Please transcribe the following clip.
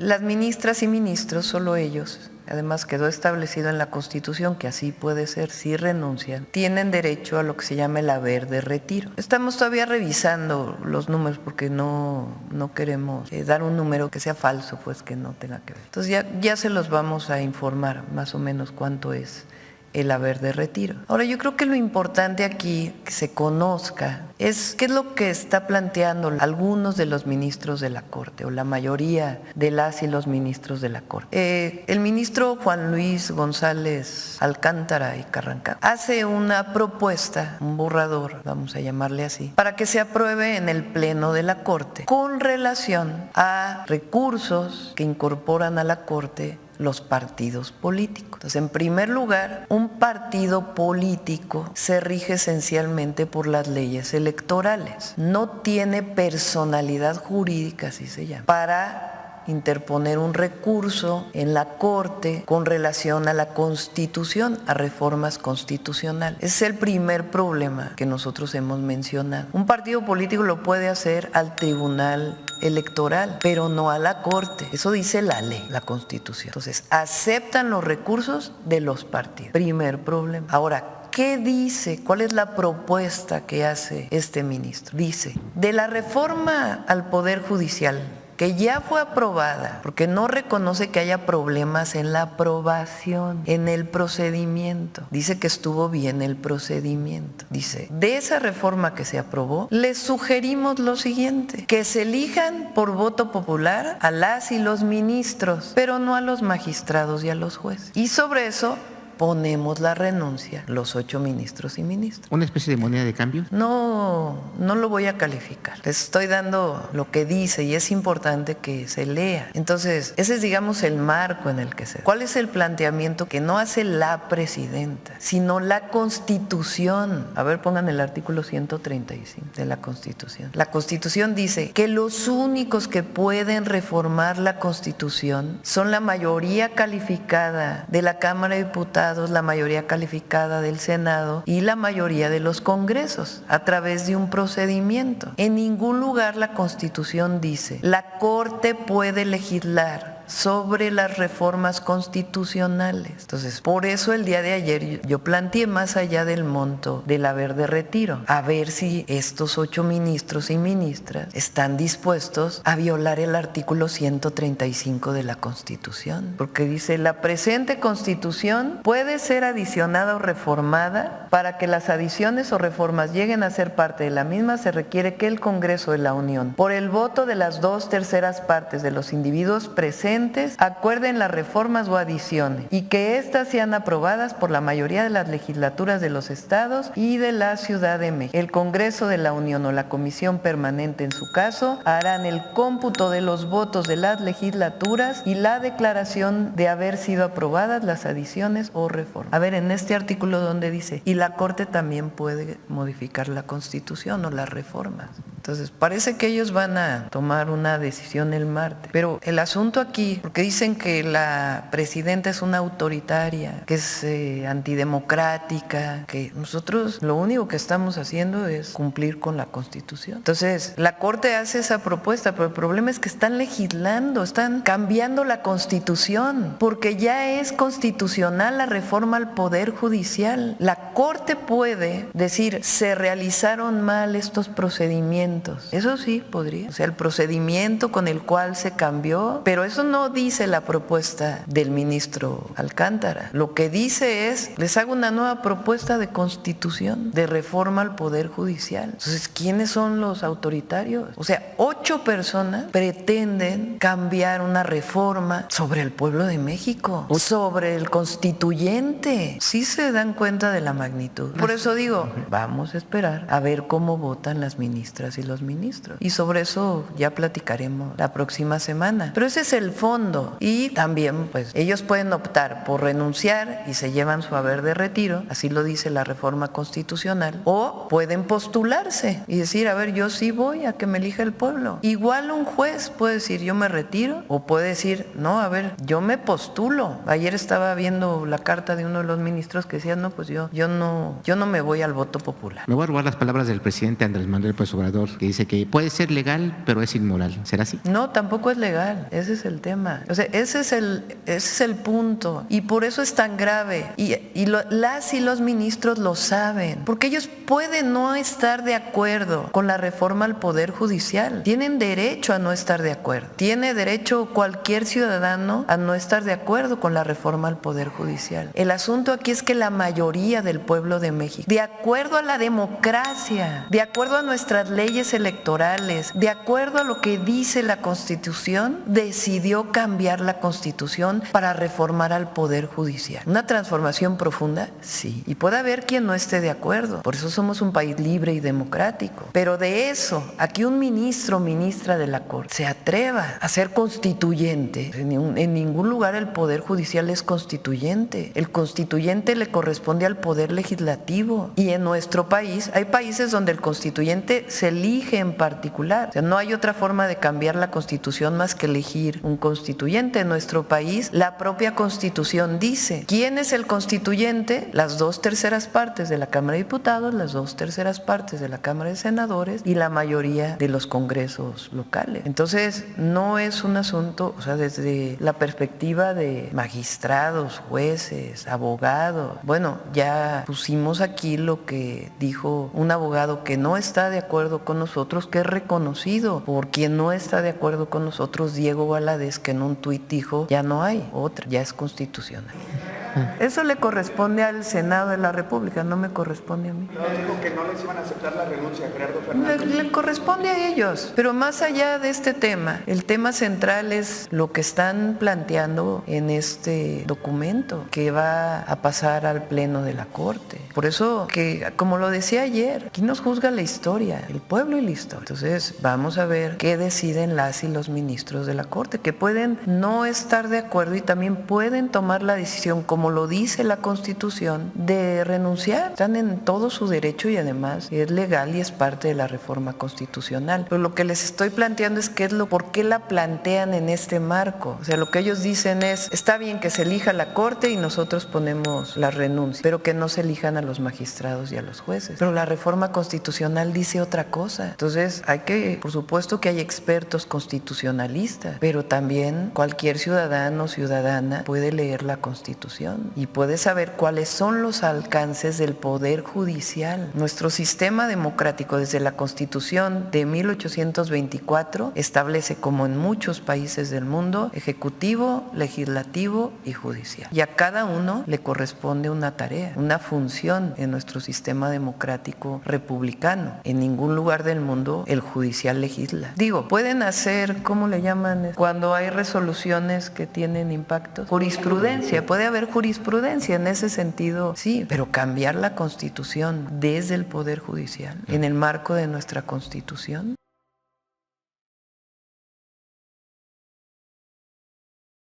Las ministras y ministros, solo ellos, además quedó establecido en la Constitución que así puede ser si renuncian, tienen derecho a lo que se llama el haber de retiro. Estamos todavía revisando los números porque no queremos dar un número que sea falso, pues que no tenga que ver. Entonces ya se los vamos a informar más o menos cuánto es el haber de retiro. Ahora, yo creo que lo importante aquí que se conozca es qué es lo que está planteando algunos de los ministros de la Corte o la mayoría de las y los ministros de la Corte. El ministro Juan Luis González Alcántara y Carrancá hace una propuesta, un borrador, vamos a llamarle así, para que se apruebe en el Pleno de la Corte con relación a recursos que incorporan a la Corte los partidos políticos. Entonces, en primer lugar, un partido político se rige esencialmente por las leyes electorales. No tiene personalidad jurídica, así se llama, para interponer un recurso en la Corte con relación a la Constitución, a reformas constitucionales. Ese es el primer problema que nosotros hemos mencionado. Un partido político lo puede hacer al Tribunal Electoral, pero no a la Corte. Eso dice la ley, la Constitución. Entonces, aceptan los recursos de los partidos. Primer problema. Ahora, ¿qué dice? ¿Cuál es la propuesta que hace este ministro? Dice, de la reforma al Poder Judicial, que ya fue aprobada, porque no reconoce que haya problemas en la aprobación, en el procedimiento. Dice que estuvo bien el procedimiento. Dice, de esa reforma que se aprobó, les sugerimos lo siguiente, que se elijan por voto popular a las y los ministros, pero no a los magistrados y a los jueces. Y sobre eso ponemos la renuncia, los 8 ministros y ministras. ¿Una especie de moneda de cambio? No lo voy a calificar. Les estoy dando lo que dice y es importante que se lea. Entonces, ese es, digamos, el marco en el que se da. ¿Cuál es el planteamiento que no hace la presidenta, sino la Constitución? A ver, pongan el artículo 135 de la Constitución. La Constitución dice que los únicos que pueden reformar la Constitución son la mayoría calificada de la Cámara de Diputados, la mayoría calificada del Senado y la mayoría de los congresos a través de un procedimiento. En ningún lugar la Constitución dice la Corte puede legislar sobre las reformas constitucionales. Entonces, por eso el día de ayer yo planteé más allá del monto del haber de retiro, a ver si estos 8 ministros y ministras están dispuestos a violar el artículo 135 de la Constitución, porque dice, la presente Constitución puede ser adicionada o reformada. Para que las adiciones o reformas lleguen a ser parte de la misma, se requiere que el Congreso de la Unión, por el voto de las 2/3 partes de los individuos presentes, acuerden las reformas o adiciones y que éstas sean aprobadas por la mayoría de las legislaturas de los estados y de la Ciudad de México. El Congreso de la Unión o la Comisión Permanente, en su caso, harán el cómputo de los votos de las legislaturas y la declaración de haber sido aprobadas las adiciones o reformas. A ver, en este artículo donde dice, y la Corte también puede modificar la Constitución o las reformas. Entonces, parece que ellos van a tomar una decisión el martes. Pero el asunto aquí, porque dicen que la presidenta es una autoritaria, que es antidemocrática, que nosotros lo único que estamos haciendo es cumplir con la Constitución. Entonces, la Corte hace esa propuesta, pero el problema es que están legislando, están cambiando la Constitución, porque ya es constitucional la reforma al Poder Judicial. La Corte puede decir, se realizaron mal estos procedimientos. Eso sí podría, o sea, el procedimiento con el cual se cambió, pero eso no dice la propuesta del ministro Alcántara. Lo que dice es, les hago una nueva propuesta de Constitución, de reforma al Poder Judicial. Entonces, ¿quiénes son los autoritarios? O sea, 8 personas pretenden cambiar una reforma sobre el pueblo de México, sobre el constituyente. Sí se dan cuenta de la magnitud. Por eso digo, vamos a esperar a ver cómo votan las ministras y los ministros. Y sobre eso ya platicaremos la próxima semana. Pero ese es el fondo. Y también, pues, ellos pueden optar por renunciar y se llevan su haber de retiro, así lo dice la reforma constitucional, o pueden postularse y decir, a ver, yo sí voy a que me elija el pueblo. Igual un juez puede decir, yo me retiro, o puede decir, no, a ver, yo me postulo. Ayer estaba viendo la carta de uno de los ministros que decía, no, pues yo no me voy al voto popular. Me voy a robar las palabras del presidente Andrés Manuel López Obrador. que dice que puede ser legal, pero es inmoral. ¿Será así? No, tampoco es legal. Ese es el tema. O sea, ese es el punto. Y por eso es tan grave. Las y los ministros lo saben. Porque ellos pueden no estar de acuerdo con la reforma al Poder Judicial. Tienen derecho a no estar de acuerdo. Tiene derecho cualquier ciudadano a no estar de acuerdo con la reforma al Poder Judicial. El asunto aquí es que la mayoría del pueblo de México, de acuerdo a la democracia, de acuerdo a nuestras leyes electorales, de acuerdo a lo que dice la Constitución, decidió cambiar la Constitución para reformar al Poder Judicial. ¿Una transformación profunda? Sí. Y puede haber quien no esté de acuerdo. Por eso somos un país libre y democrático. Pero de eso, a que un ministro o ministra de la Corte se atreva a ser constituyente, en ningún lugar el Poder Judicial es constituyente. El constituyente le corresponde al Poder Legislativo. Y en nuestro país, hay países donde el constituyente se elige en particular. O sea, no hay otra forma de cambiar la Constitución más que elegir un constituyente. En nuestro país, la propia Constitución dice, ¿quién es el constituyente? Las 2/3 partes de la Cámara de Diputados, las 2/3 partes de la Cámara de Senadores y la mayoría de los congresos locales. Entonces, no es un asunto, o sea, desde la perspectiva de magistrados, jueces, abogados. Bueno, ya pusimos aquí lo que dijo un abogado que no está de acuerdo con nosotros, que es reconocido por quien no está de acuerdo con nosotros, Diego Valadez, que en un tuit dijo, ya no hay otra, ya es constitucional. Eso le corresponde al Senado de la República, no me corresponde a mí. No, dijo que no les iban a aceptar la renuncia a Gerardo Fernández. Le corresponde a ellos, pero más allá de este tema, el tema central es lo que están planteando en este documento que va a pasar al Pleno de la Corte. Por eso que, como lo decía ayer, aquí nos juzga la historia, el pueblo y la historia. Entonces vamos a ver qué deciden las y los ministros de la Corte, que pueden no estar de acuerdo y también pueden tomar la decisión, como lo dice la Constitución, de renunciar. Están en todo su derecho y además es legal y es parte de la reforma constitucional. Pero lo que les estoy planteando es por qué la plantean en este marco. O sea, lo que ellos dicen es, está bien que se elija la Corte y nosotros ponemos la renuncia, pero que no se elijan a los magistrados y a los jueces. Pero la reforma constitucional dice otra cosa. Entonces, por supuesto que hay expertos constitucionalistas, pero también cualquier ciudadano o ciudadana puede leer la Constitución y puede saber cuáles son los alcances del Poder Judicial. Nuestro sistema democrático desde la Constitución de 1824 establece, como en muchos países del mundo, ejecutivo, legislativo y judicial. Y a cada uno le corresponde una tarea, una función en nuestro sistema democrático republicano. En ningún lugar del mundo el judicial legisla. Pueden hacer, ¿cómo le llaman? Cuando hay resoluciones que tienen impacto. Jurisprudencia, puede haber jurisprudencia en ese sentido, sí, pero cambiar la Constitución desde el Poder Judicial, en el marco de nuestra Constitución.